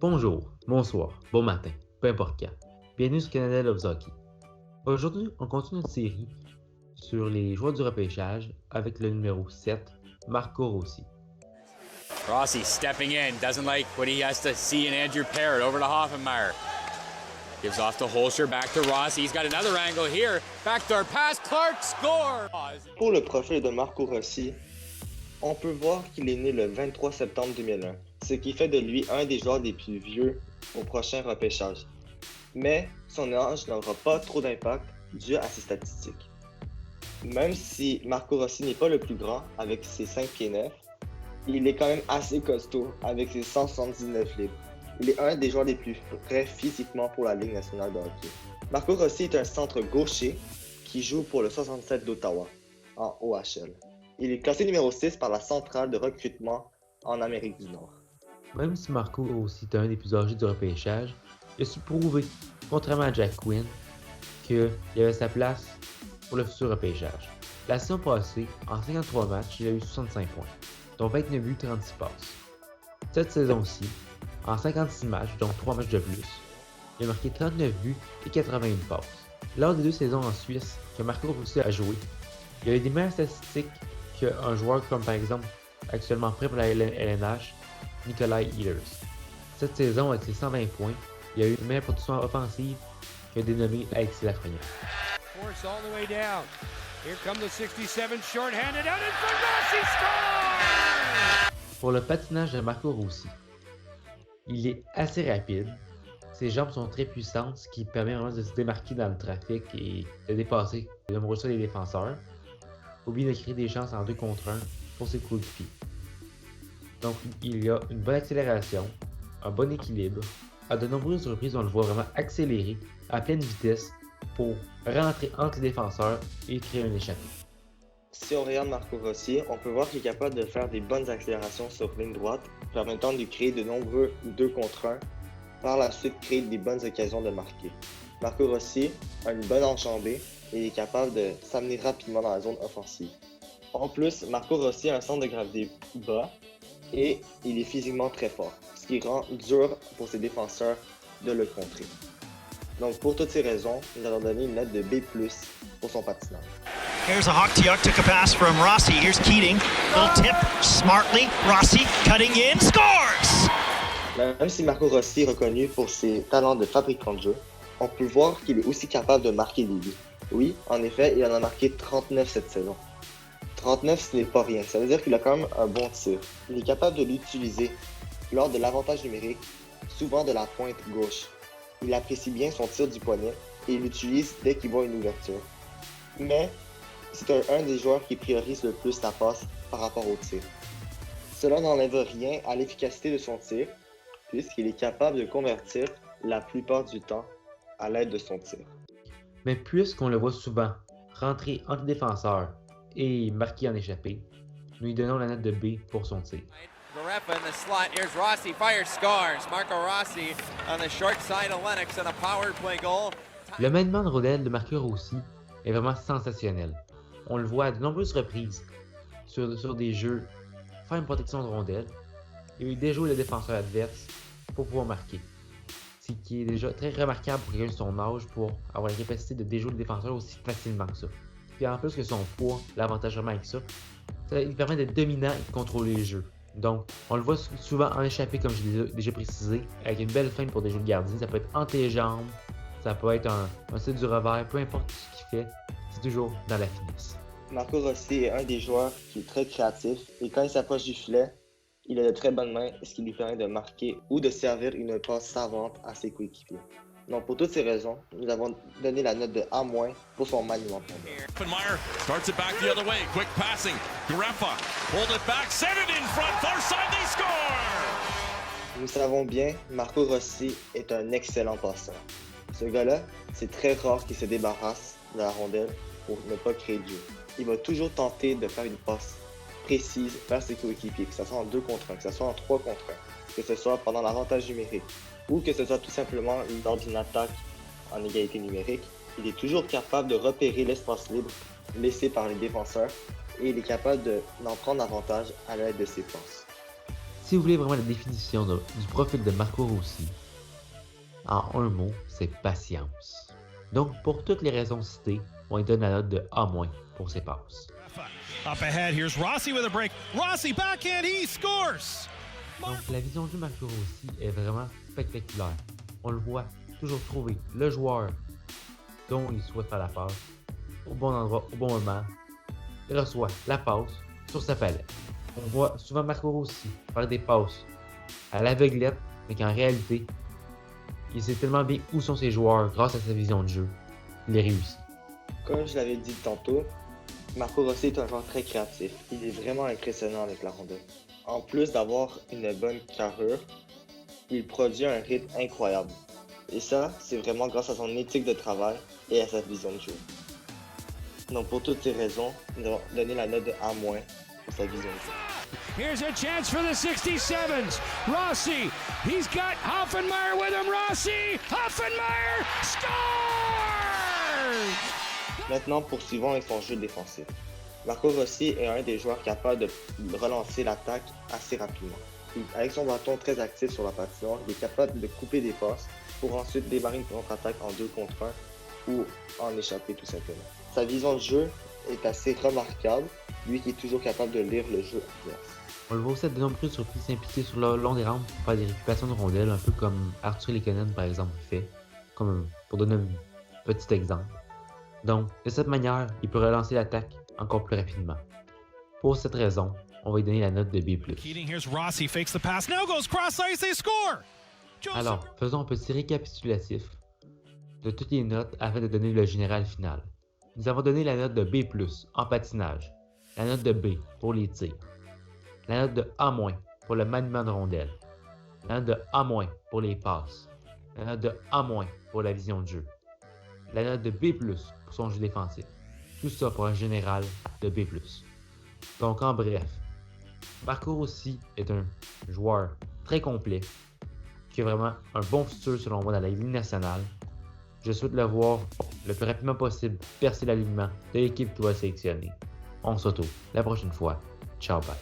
Bonjour, bonsoir, bon matin, peu importe quand. Bienvenue sur Canada Loves Hockey. Aujourd'hui, on continue notre série sur les joueurs du repêchage avec le numéro 7, Marco Rossi. Rossi stepping in, doesn't like what he has to see in Andrew Parrott over to Hoffenmeyer. Gives off to Holscher, back to Rossi. He's got another angle here. Backdoor pass, Clark score! Pour le profil de Marco Rossi, on peut voir qu'il est né le 23 septembre 2001, ce qui fait de lui un des joueurs les plus vieux au prochain repêchage. Mais son âge n'aura pas trop d'impact dû à ses statistiques. Même si Marco Rossi n'est pas le plus grand avec ses 5 pieds 9, il est quand même assez costaud avec ses 179 livres. Il est un des joueurs les plus prêts physiquement pour la Ligue nationale de hockey. Marco Rossi est un centre gaucher qui joue pour le 67 d'Ottawa en OHL. Il est classé numéro 6 par la centrale de recrutement en Amérique du Nord. Même si Marco Rossi est un des plus âgés du repêchage, il a su prouver, contrairement à Jack Quinn, qu'il avait sa place pour le futur repêchage. La saison passée, en 53 matchs, il a eu 65 points, dont 29 buts, 36 passes. Cette saison-ci, en 56 matchs, donc 3 matchs de plus, il a marqué 39 buts et 81 passes. Lors des 2 saisons en Suisse que Marco Rossi a joué, il a eu des meilleures statistiques qu'un joueur comme par exemple actuellement prêt pour la LNH, Nikolai Ehlers. Cette saison, avec ses 120 points, il a eu une meilleure production offensive que dénommé Alexis Lafrenière. Force all the way down. Here comes the 67 short-handed out in front. Rossi scores! Pour le patinage de Marco Rossi, il est assez rapide. Ses jambes sont très puissantes, ce qui permet vraiment de se démarquer dans le trafic et de dépasser de nombreux des défenseurs, ou bien de créer des chances en 2 contre 1 pour ses coéquipiers. Donc il y a une bonne accélération, un bon équilibre. À de nombreuses reprises, on le voit vraiment accélérer à pleine vitesse pour rentrer entre les défenseurs et créer un échappée. Si on regarde Marco Rossi, on peut voir qu'il est capable de faire des bonnes accélérations sur ligne droite, permettant de créer de nombreux 2 contre 1, par la suite créer des bonnes occasions de marquer. Marco Rossi a une bonne enjambée et est capable de s'amener rapidement dans la zone offensive. En plus, Marco Rossi a un centre de gravité bas et il est physiquement très fort, ce qui rend dur pour ses défenseurs de le contrer. Donc pour toutes ces raisons, nous allons donner une note de B+ pour son patinage. Here's a Hawk took a pass from Rossi. Here's Keating. Little tip smartly. Rossi cutting in, scores! Même si Marco Rossi est reconnu pour ses talents de fabricant de jeu, on peut voir qu'il est aussi capable de marquer des buts. Oui, en effet, il en a marqué 39 cette saison. 39, ce n'est pas rien. Ça veut dire qu'il a quand même un bon tir. Il est capable de l'utiliser lors de l'avantage numérique, souvent de la pointe gauche. Il apprécie bien son tir du poignet et il l'utilise dès qu'il voit une ouverture. Mais c'est un des joueurs qui priorise le plus la passe par rapport au tir. Cela n'enlève rien à l'efficacité de son tir, puisqu'il est capable de convertir la plupart du temps à l'aide de son tir. Mais puisqu'on le voit souvent rentrer entre les défenseurs et marquer en échappée, nous lui donnons la note de B pour son tir. Garepa in the slot. Here's Rossi. Fire scores. Marco Rossi on the short side of Lennox and a power play goal. Le maniement de rondelle de Marco Rossi est vraiment sensationnel. On le voit à de nombreuses reprises sur des jeux faire une protection de rondelle et déjouer le défenseur adverse pour pouvoir marquer. Ce qui est déjà très remarquable pour quelqu'un de son âge pour avoir la capacité de déjouer le défenseur aussi facilement que ça. Puis en plus que son poids, l'avantage vraiment avec ça il permet d'être dominant et de contrôler les jeux. Donc, on le voit souvent en échappé, comme je l'ai déjà précisé, avec une belle feinte pour déjouer le gardien. Ça peut être entre les jambes, ça peut être un style du revers, peu importe ce qu'il fait, c'est toujours dans la finesse. Marco Rossi est un des joueurs qui est très créatif et quand il s'approche du filet, il a de très bonnes mains, ce qui lui permet de marquer ou de servir une passe savante à ses coéquipiers. Donc pour toutes ces raisons, nous avons donné la note de A- pour son maniement. Meyer starts it back the other way. Quick passing. Garepa hold it back, set it in front. Far side, they score! Nous savons bien, Marco Rossi est un excellent passeur. Ce gars-là, c'est très rare qu'il se débarrasse de la rondelle pour ne pas créer de jeu. Il va toujours tenter de faire une passe précise vers ses coéquipiers, que ce soit en 2 contre 1, que ce soit en 3 contre 1, que ce soit pendant l'avantage numérique, ou que ce soit tout simplement lors d'une attaque en égalité numérique. Il est toujours capable de repérer l'espace libre laissé par les défenseurs et il est capable d'en prendre avantage à l'aide de ses passes. Si vous voulez vraiment la définition du profil de Marco Rossi, en un mot, c'est patience. Donc, pour toutes les raisons citées, on lui donne la note de A- pour ses passes. Up ahead, here's Rossi with a break. Rossi backhand, he scores! Donc, la vision de jeu de Marco Rossi est vraiment spectaculaire. On le voit toujours trouver le joueur dont il souhaite faire la passe au bon endroit, au bon moment. Il reçoit la passe sur sa palette. On voit souvent Marco Rossi faire des passes à l'aveuglette, mais qu'en réalité, il sait tellement bien où sont ses joueurs grâce à sa vision de jeu. Il les réussit. Comme je l'avais dit tantôt, Marco Rossi est un joueur très créatif. Il est vraiment impressionnant avec la rondelle. En plus d'avoir une bonne carrure, il produit un rythme incroyable. Et ça, c'est vraiment grâce à son éthique de travail et à sa vision de jeu. Donc pour toutes ces raisons, nous allons donner la note de A- pour sa vision de jeu. Here's a chance for the 67s. Rossi, he's got Hoffenmeyer with him. Rossi, Hoffenmeyer scores! Maintenant, poursuivons avec son jeu défensif. Marco Rossi est un des joueurs capables de relancer l'attaque assez rapidement. Avec son bâton très actif sur la patinoire, il est capable de couper des passes pour ensuite démarrer une contre-attaque en 2 contre 1 ou en échapper tout simplement. Sa vision de jeu est assez remarquable, lui qui est toujours capable de lire le jeu adverse. On le voit aussi à de nombreuses reprises s'impliquer sur le long des rampes pour faire des récupérations de rondelles, un peu comme Arthur Lekonen par exemple fait, pour donner un petit exemple. Donc, de cette manière, il peut relancer l'attaque encore plus rapidement. Pour cette raison, on va lui donner la note de B+. Keating, here's Rossi, fakes the pass, now goes cross ice, they score! Alors, faisons un petit récapitulatif de toutes les notes afin de donner le général final. Nous avons donné la note de B+, en patinage, la note de B pour les tirs, la note de A- pour le maniement de rondelles, la note de A- pour les passes, la note de A- pour la vision de jeu, la note de B+, pour son jeu défensif. Tout ça pour un général de B+. Donc en bref, Marco Rossi est un joueur très complet, qui a vraiment un bon futur selon moi dans la Ligue nationale. Je souhaite le voir le plus rapidement possible percer l'alignement de l'équipe qui va sélectionner. On se retrouve la prochaine fois. Ciao, bye.